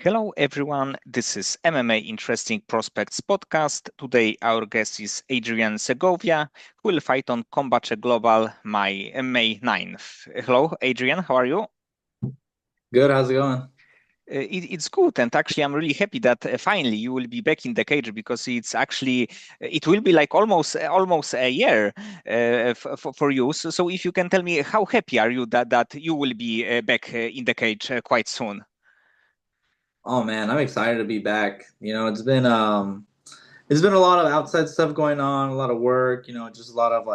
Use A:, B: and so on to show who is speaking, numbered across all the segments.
A: Hello, everyone. This is MMA Interesting Prospects podcast. Today, our guest is Adrian Segovia, who will fight on Combate Global May 9th. Hello, Adrian. How are you?
B: Good. How's it going?
A: It's good, and actually, I'm really happy that finally you will be back in the cage because it will be like almost a year for you. So, if you can tell me how happy are you that you will be back in the cage quite soon?
B: Oh man, I'm excited to be back. It's been a lot of outside stuff going on, a lot of work, just a lot of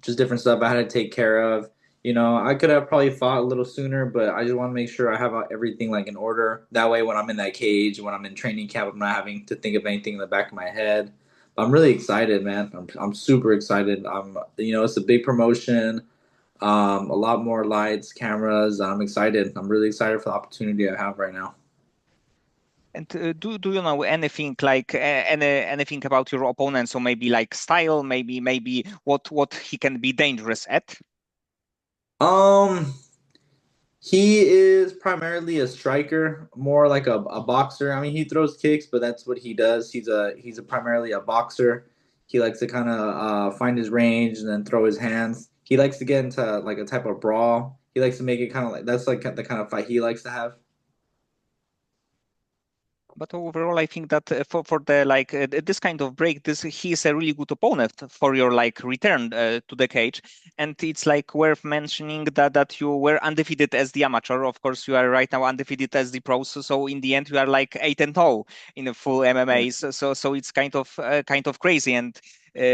B: just different stuff I had to take care of. I could have probably fought a little sooner, but I just want to make sure I have everything like in order. That way when I'm in that cage, when I'm in training camp, I'm not having to think of anything in the back of my head. I'm really excited, man. I'm super excited. It's a big promotion. A lot more lights, cameras. I'm excited. I'm really excited for the opportunity I have right now.
A: And do you know anything like anything about your opponent? So maybe like style, maybe what he can be dangerous at.
B: Um, he is primarily a striker, more like a boxer. I mean, he throws kicks, but that's what he does. He's a primarily a boxer. He likes to kind of find his range and then throw his hands. He likes to get into like a type of brawl. He likes to make it kind of like that's like the kind of fight he likes to have.
A: But overall, I think that for the this kind of break, this he is a really good opponent for your like return to the cage, and it's like worth mentioning that you were undefeated as the amateur. Of course, you are right now undefeated as the pro. So in the end, you are like 8-0 in a full
B: Yeah.
A: MMA. So it's kind of crazy. And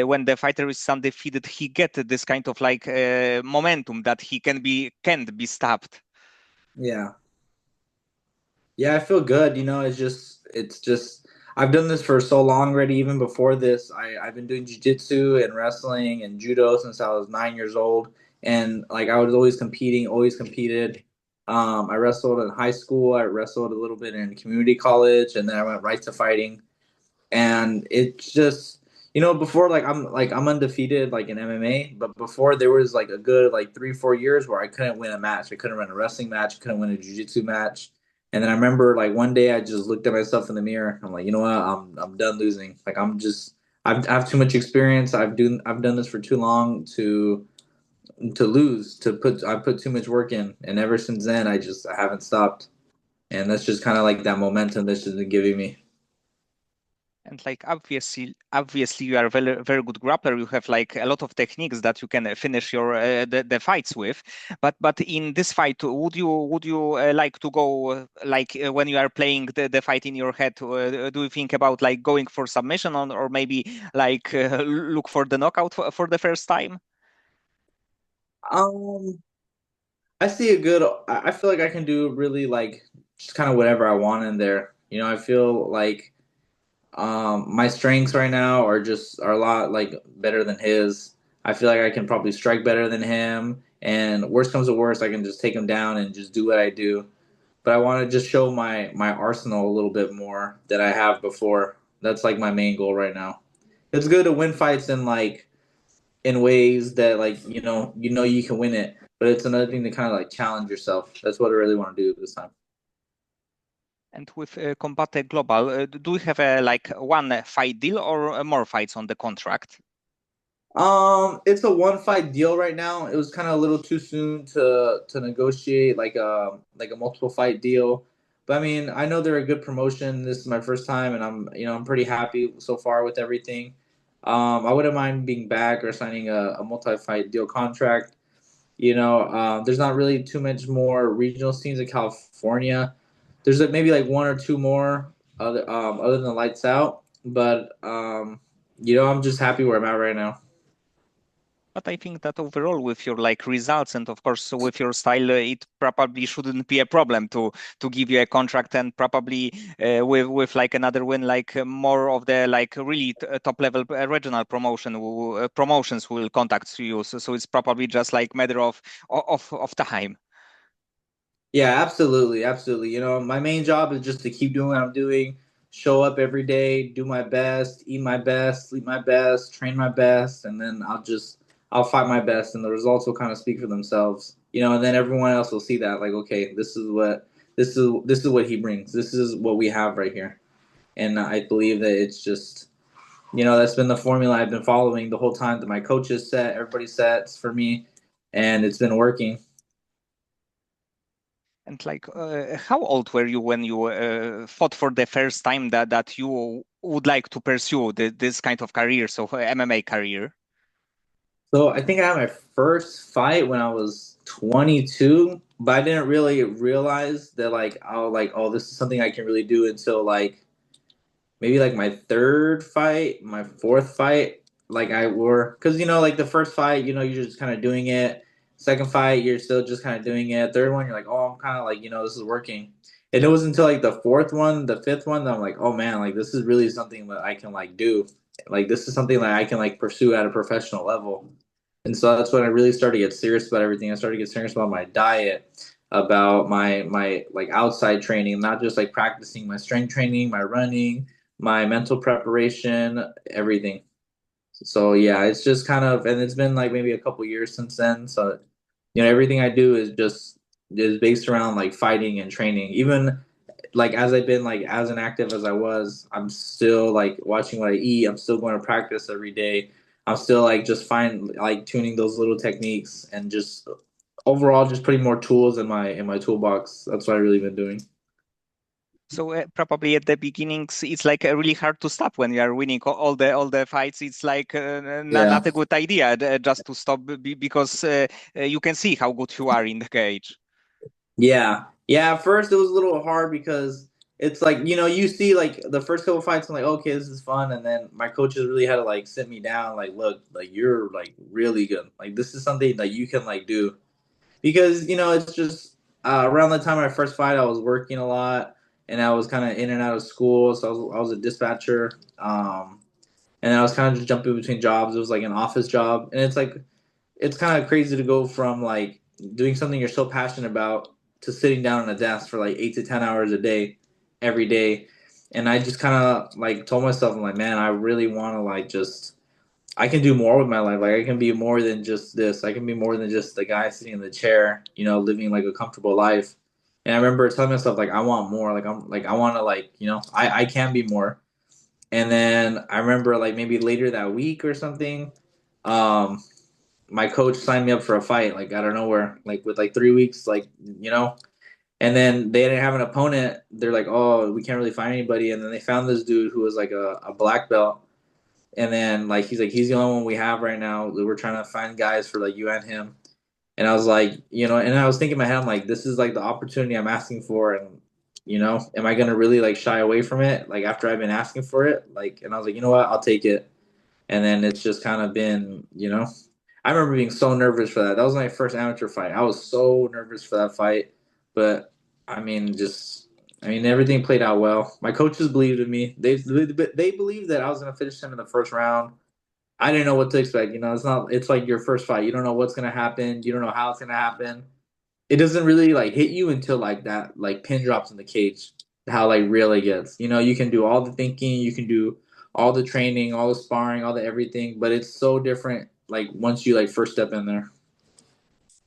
A: when the fighter is undefeated, he get this kind of like momentum that he can't be stopped.
B: Yeah. Yeah, I feel good. It's just I've done this for so long already. Even before this, I've been doing jujitsu and wrestling and judo since I was 9 years old, and like I was always competing, always competed. I wrestled in high school. I wrestled a little bit in community college, and then I went right to fighting. And it's just before I'm undefeated like in MMA, but before there was like a good like 3 4 years where I couldn't win a match. I couldn't win a wrestling match. I couldn't win a jiu-jitsu match. And then I remember like one day I just looked at myself in the mirror. I'm like, you know what? I'm done losing. Like I have too much experience. I've done this for too long to lose. I put too much work in, and ever since then I haven't stopped. And that's just kind of like that momentum that's just been giving me.
A: And like obviously you are a very very good grappler. You have like a lot of techniques that you can finish your the fights with. But in this fight, would you like to go when you are playing the fight in your head? Do you think about like going for submission on, or maybe look for the knockout for the first time?
B: Um, I see a good. I feel like I can do really like just kind of whatever I want in there. I feel like my strengths right now are a lot like better than his. I feel like I can probably strike better than him, and worst comes to worst, I can just take him down and just do what I do. But I want to just show my arsenal a little bit more that I have before. That's like my main goal right now. It's good to win fights in ways that like you can win it, but it's another thing to kind of like challenge yourself. That's what I really want to do this time.
A: And with Combate Global, do you have a like one fight deal or more fights on the contract?
B: It's a one fight deal right now. It was kind of a little too soon to negotiate like a multiple fight deal. But I mean, I know they're a good promotion. This is my first time, and I'm pretty happy so far with everything. I wouldn't mind being back or signing a multi fight deal contract. There's not really too much more regional scenes in California. There's like maybe like one or two more other than Lights Out, but I'm just happy where I'm at right now.
A: But I think that overall, with your like results and of course with your style, it probably shouldn't be a problem to give you a contract, and probably with like another win, like more of the like really top level regional promotions will contact you. So it's probably just like matter of time.
B: Yeah, absolutely, absolutely. My main job is just to keep doing what I'm doing, show up every day, do my best, eat my best, sleep my best, train my best, and then I'll fight my best, and the results will kind of speak for themselves. And then everyone else will see that like, okay, this is what he brings. This is what we have right here. And I believe that it's just that's been the formula I've been following the whole time that my coaches set, everybody sets for me, and it's been working.
A: And like, how old were you when you fought for the first time that you would like to pursue this kind of career, so MMA career?
B: So I think I had my first fight when I was 22, but I didn't really realize that oh, this is something I can really do until maybe like my third fight, my fourth fight, like I were, because like the first fight, you're just kind of doing it. Second fight, you're still just kind of doing it. Third one, you're like, oh, I'm kind of like, this is working. And it was until like the fourth one, the fifth one, that I'm like, oh man, like this is really something that I can like do. Like this is something that I can like pursue at a professional level. And so that's when I really started to get serious about everything. I started to get serious about my diet, about my like outside training, not just like practicing my strength training, my running, my mental preparation, everything. So yeah, it's just kind of, and it's been like maybe a couple years since then. So everything I do is based around like fighting and training. Even like as I've been like as inactive as I was, I'm still like watching what I eat. I'm still going to practice every day. I'm still like just tuning those little techniques and just overall just putting more tools in my toolbox. That's what I really been doing.
A: So probably at the beginnings, it's like really hard to stop when you are winning all the fights. It's like
B: Yeah.
A: not a good idea just to stop because you can see how good you are in the cage.
B: Yeah. Yeah, at first it was a little hard because it's like, you see like the first couple fights, I'm like, okay, this is fun. And then my coaches really had to like sit me down, like, look, like you're like really good. Like this is something that you can like do. Because, it's just around the time of my first fight, I was working a lot and I was kind of in and out of school. So I was a dispatcher. And I was kind of just jumping between jobs. It was like an office job. And it's like, it's kind of crazy to go from like doing something you're so passionate about to sitting down on a desk for like 8 to 10 hours a day, every day. And I just kind of like told myself, I'm like, man, I really want to like just, I can do more with my life. Like I can be more than just this. I can be more than just the guy sitting in the chair, living like a comfortable life. And I remember telling myself like, I want more. Like I'm like, I want to like, I can be more. And then I remember like maybe later that week or something, um, my coach signed me up for a fight like out of nowhere, like with like 3 weeks, like and then they didn't have an opponent. They're like, oh, we can't really find anybody. And then they found this dude who was like a black belt. And then like he's the only one we have right now. We're trying to find guys for like you and him. And I was like, and I was thinking in my head, I'm like, this is like the opportunity I'm asking for, and am I gonna really like shy away from it? Like after I've been asking for it, like, and I was like, you know what, I'll take it. And then it's just kind of been, I remember being so nervous for that. That was my first amateur fight. I was so nervous for that fight, but I mean, everything played out well. My coaches believed in me. They believed that I was gonna finish him in the first round. I didn't know what to expect. It's not. It's like your first fight. You don't know what's gonna happen. You don't know how it's gonna happen. It doesn't really like hit you until like that like pin drops in the cage. How like real it gets. You can do all the thinking. You can do all the training, all the sparring, all the everything, but it's so different. Like once you like first step in there.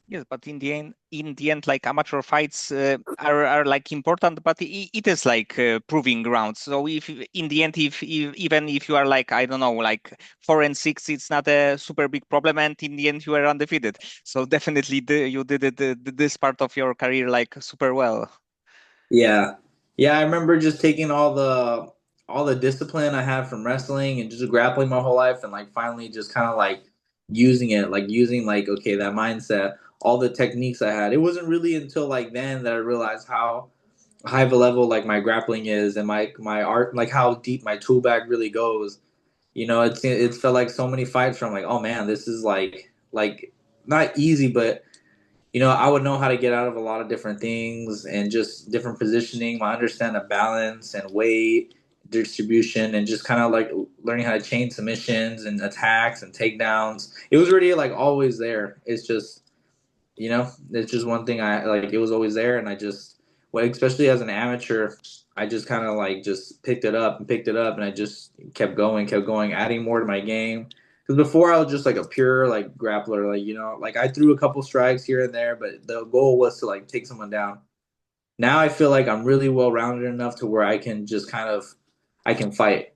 A: Yes, but in the end, like amateur fights are like important, but it is like proving ground. So if in the end, if even if you are like I don't know, like 4-6, it's not a super big problem, and in the end you are undefeated. So definitely you did it this part of your career like super well.
B: Yeah. Yeah, I remember just taking all the discipline I had from wrestling and just grappling my whole life and like finally just kind of like using like okay, that mindset, all the techniques I had. It wasn't really until like then that I realized how high of a level like my grappling is and my art, like how deep my tool bag really goes. It's felt like so many fights from like, oh man, this is like not easy, but I would know how to get out of a lot of different things and just different positioning. I understand the balance and weight distribution and just kind of like learning how to chain submissions and attacks and takedowns. It was already like always there. It's just one thing I like. It was always there, and I just, well, especially as an amateur, I just kind of like just picked it up and picked it up, and I just kept going, adding more to my game. Because before I was just like a pure like grappler, like like I threw a couple strikes here and there, but the goal was to like take someone down. Now I feel like I'm really well rounded enough to where I can just kind of I can fight.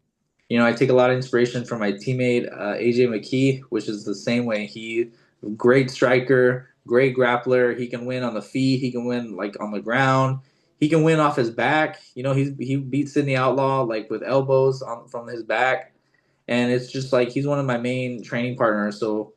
B: I take a lot of inspiration from my teammate AJ McKee, which is the same way. He great striker, great grappler. He can win on the feet. He can win like on the ground. He can win off his back. He beat Sydney Outlaw like with elbows from his back, and it's just like he's one of my main training partners. So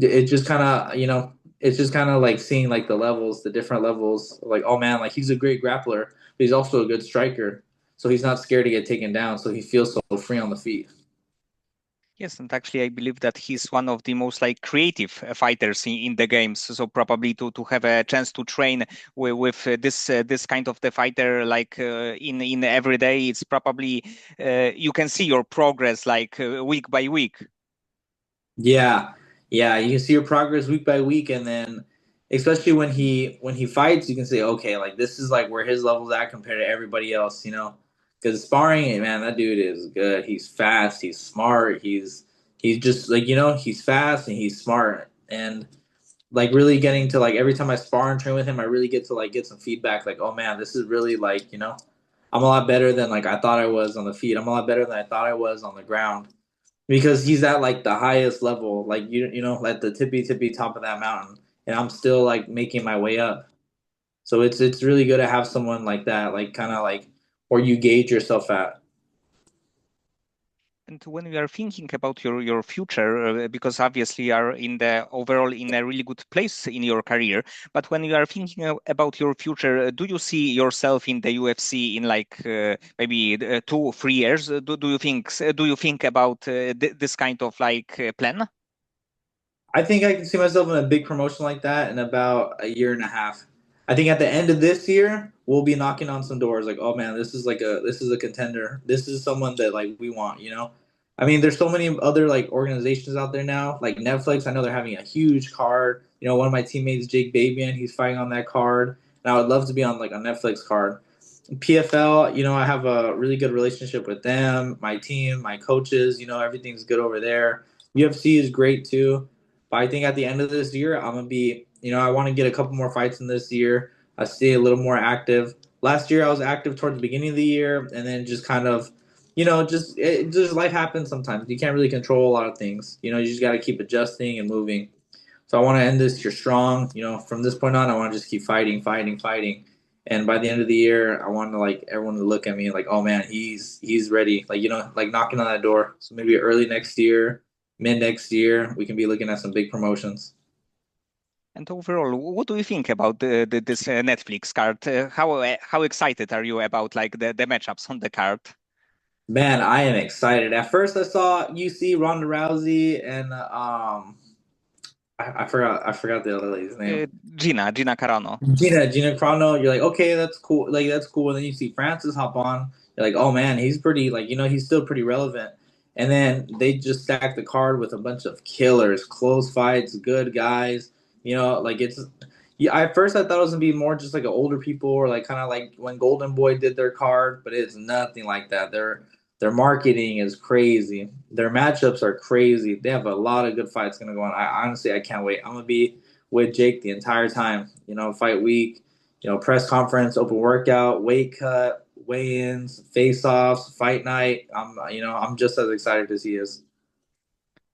B: it just kind of it's just kind of like seeing like the levels, the different levels. Like, oh man, like he's a great grappler, but he's also a good striker. So he's not scared to get taken down. So he feels so free on the feet.
A: Yes, and actually, I believe that he's one of the most like creative fighters in the games. So probably to have a chance to train with this kind of the fighter like in every day, it's probably you can see your progress like week by week.
B: Yeah, yeah. You can see your progress week by week, and then especially when he fights, you can say, okay, like this is like where his level's at compared to everybody else. Because sparring, man, that dude is good. He's fast. He's smart. He's just like he's fast and he's smart, and like really getting to like every time I spar and train with him, I really get to like get some feedback. Like, oh man, this is really like I'm a lot better than like I thought I was on the feet. I'm a lot better than I thought I was on the ground because he's at like the highest level, like at the tippy top of that mountain, and I'm still like making my way up. So it's really good to have someone like that, like kind of like where you gauge yourself at.
A: And when you are thinking about your future, because obviously you are in the overall in a really good place in your career, but when you are thinking about your future, do you see yourself in the UFC in like maybe 2 3 years? Do you think about this kind of like plan?
B: I think I can see myself in a big promotion like that in about a year and a half. I think at the end of this year, we'll be knocking on some doors like, oh man, this is a contender. This is someone that like we want. I mean, there's so many other like organizations out there now, like Netflix. I know they're having a huge card. One of my teammates, Jake Babian, he's fighting on that card, and I would love to be on like a Netflix card. PFL, I have a really good relationship with them, my team, my coaches. Everything's good over there. UFC is great too. But I think at the end of this year, I'm gonna be, I want to get a couple more fights in this year. I stay a little more active. Last year, I was active toward the beginning of the year, and then just kind of, just life happens sometimes. You can't really control a lot of things. You just got to keep adjusting and moving. So I want to end this year strong. From this point on, I want to just keep fighting, fighting, fighting. And by the end of the year, I want to like everyone to look at me like, oh man, he's ready. Like like knocking on that door. So maybe early next year, mid next year, we can be looking at some big promotions.
A: And overall, what do you think about this Netflix card? How excited are you about like the matchups on the card?
B: Man, I am excited. At first, I saw UC Ronda Rousey and I forgot the other lady's name.
A: Gina Carano.
B: Gina Carano. You're like, okay, that's cool. Like that's cool. And then you see Francis hop on. You're like, oh man, he's pretty. Like he's still pretty relevant. And then they just stack the card with a bunch of killers, close fights, good guys. Like it's. Yeah, at first I thought it was gonna be more just like older people or like kind of like when Golden Boy did their card, but it's nothing like that. Their marketing is crazy. Their matchups are crazy. They have a lot of good fights gonna go on. I can't wait. I'm gonna be with Jake the entire time. Fight week, press conference, open workout, weight cut, weigh-ins, face-offs, fight night. I'm just as excited as he is.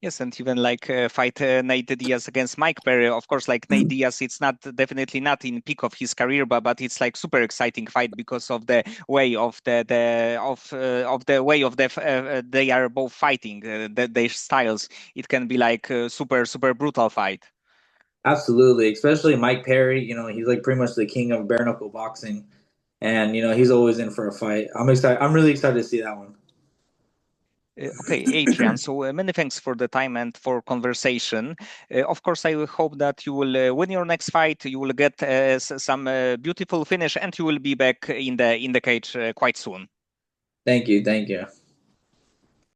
A: Yes, and even like fight Nate Diaz against Mike Perry. Of course, like Nate Diaz, it's not definitely not in peak of his career, but it's like super exciting fight because of the way of the way of they are both fighting their styles. It can be like a super brutal fight.
B: Absolutely, especially Mike Perry. He's like pretty much the king of bare knuckle boxing, and he's always in for a fight. I'm excited. I'm really excited to see that one.
A: Okay, Adrian. So many thanks for the time and for conversation. Of course, I will hope that you will win your next fight. You will get some beautiful finish, and you will be back in the cage quite soon.
B: Thank you. Thank you.